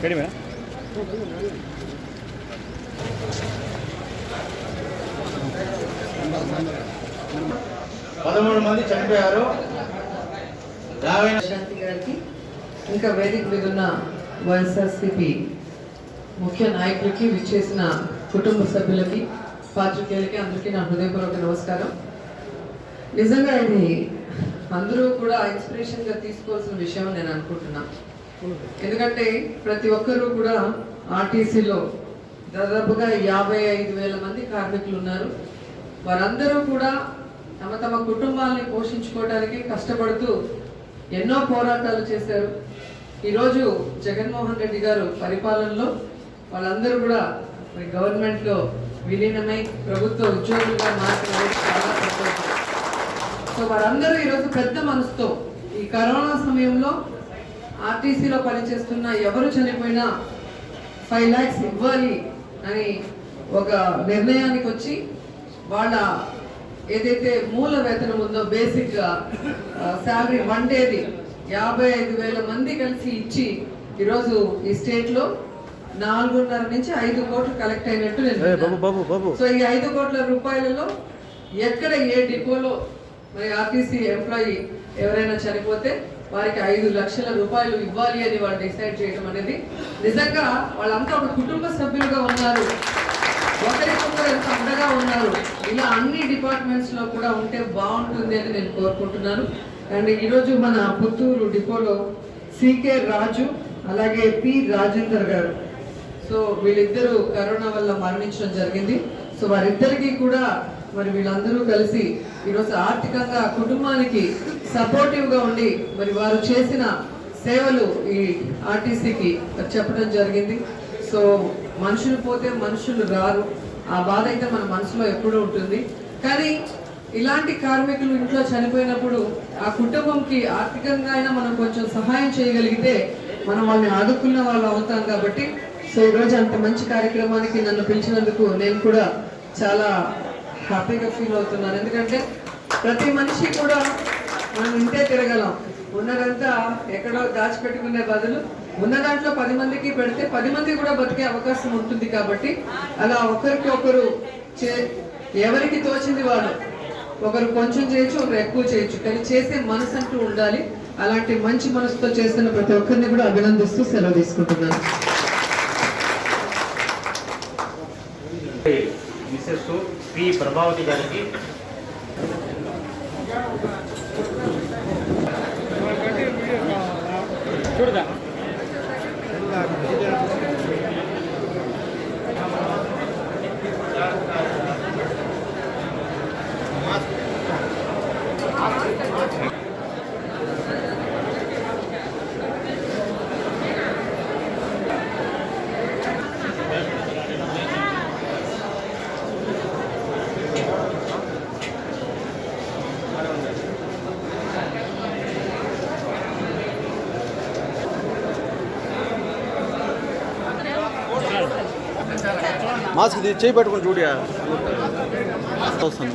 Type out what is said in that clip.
కడిమేనా 13 మంది చనిపోయారు. శాంతి గారికి ఇంకా వేదిక మీద ఉన్న వైఎస్ఆర్సీపీ ముఖ్య నాయకులకి, విచ్చేసిన కుటుంబ సభ్యులకి, పాత్రికేయులకి అందరికీ నా హృదయపూర్వక నమస్కారం. నిజంగా ఇది అందరూ కూడా ఇన్స్పిరేషన్గా తీసుకోవాల్సిన విషయం నేను అనుకుంటున్నాను. ఎందుకంటే ప్రతి ఒక్కరూ కూడా ఆర్టీసీలో దాదాపుగా 55,000 మంది కార్మికులు ఉన్నారు. వారందరూ కూడా తమ తమ కుటుంబాలని పోషించుకోవడానికి కష్టపడుతూ ఎన్నో పోరాటాలు చేశారు. ఈరోజు జగన్మోహన్ రెడ్డి గారు పరిపాలనలో వాళ్ళందరూ కూడా గవర్నమెంట్లో విలీనమై ప్రభుత్వ ఉద్యోగులుగా మార్చడం చాలా సంతోషం. సో వారందరూ ఈరోజు పెద్ద మనసుతో ఈ కరోనా సమయంలో ఆర్టీసీలో పనిచేస్తున్న ఎవరు చనిపోయినా 5 lakhs ఇవ్వాలి అని ఒక నిర్ణయానికి వచ్చి వాళ్ళ ఏదైతే మూల వేతనం ఉందో బేసిక్ శాలరీ 1 డేది 55,000 మంది కలిసి ఇచ్చి ఈరోజు ఈ స్టేట్లో 4.5 నుంచి 5 కోట్లు కలెక్ట్ అయినట్టు నేను. సో ఈ 5 కోట్ల రూపాయలలో ఎక్కడ ఏ డిపోలో మరి ఆర్టీసీ ఎంప్లాయీ ఎవరైనా చనిపోతే వారికి 5 లక్షల రూపాయలు ఇవ్వాలి అని వాళ్ళు డిసైడ్ చేయడం అనేది నిజంగా వాళ్ళంతా ఒక కుటుంబ సభ్యులుగా ఉన్నారు, ఒకరికొకరు ఎంత అండగా ఉన్నారు. ఇలా అన్ని డిపార్ట్మెంట్స్ లో కూడా ఉంటే బాగుంటుంది అని నేను కోరుకుంటున్నాను. అండ్ ఈరోజు మన పుత్తూరు డిపోలో సికే రాజు అలాగే పి రాజేందర్ గారు, సో వీళ్ళిద్దరూ కరోనా వల్ల మరణించడం జరిగింది. సో వారిద్దరికీ కూడా మరి వీళ్ళందరూ కలిసి ఈరోజు ఆర్థికంగా కుటుంబానికి సపోర్టివ్గా ఉండి మరి వారు చేసిన సేవలు ఈ ఆర్టీసీకి చెప్పడం జరిగింది. సో మనుషులు పోతే మనుషులు రారు, ఆ బాధ అయితే మన మనసులో ఎప్పుడూ ఉంటుంది. కానీ ఇలాంటి కార్మికులు ఇంట్లో చనిపోయినప్పుడు ఆ కుటుంబంకి ఆర్థికంగా అయినా మనం కొంచెం సహాయం చేయగలిగితే మనం వాళ్ళని ఆదుకున్న వాళ్ళు అవుతాం. కాబట్టి సో ఈరోజు అంత మంచి కార్యక్రమానికి నన్ను పిలిచినందుకు నేను కూడా చాలా హ్యాపీగా ఫీల్ అవుతున్నాను. ఎందుకంటే ప్రతి మనిషి కూడా మనం ఇంటే తిరగలం, ఉన్నదంతా ఎక్కడో దాచిపెట్టుకునే బదులు ఉన్న దాంట్లో 10 మందికి పెడితే 10 మంది కూడా బతికే అవకాశం ఉంటుంది. కాబట్టి అలా ఒకరికి ఒకరు ఎవరికి తోచింది వాళ్ళు, ఒకరు కొంచెం చేయొచ్చు, ఒకరు ఎక్కువ చేయొచ్చు, కానీ చేసే మనసు అంటూ ఉండాలి. అలాంటి మంచి మనసుతో చేస్తున్న ప్రతి ఒక్కరిని కూడా అభినందిస్తూ సెలవు తీసుకుంటున్నాను. మిసెస్ పి ప్రభావతి గారికి చూడదా మాస్క్ చేయి పెట్టుకుని చూడియా వస్తాను.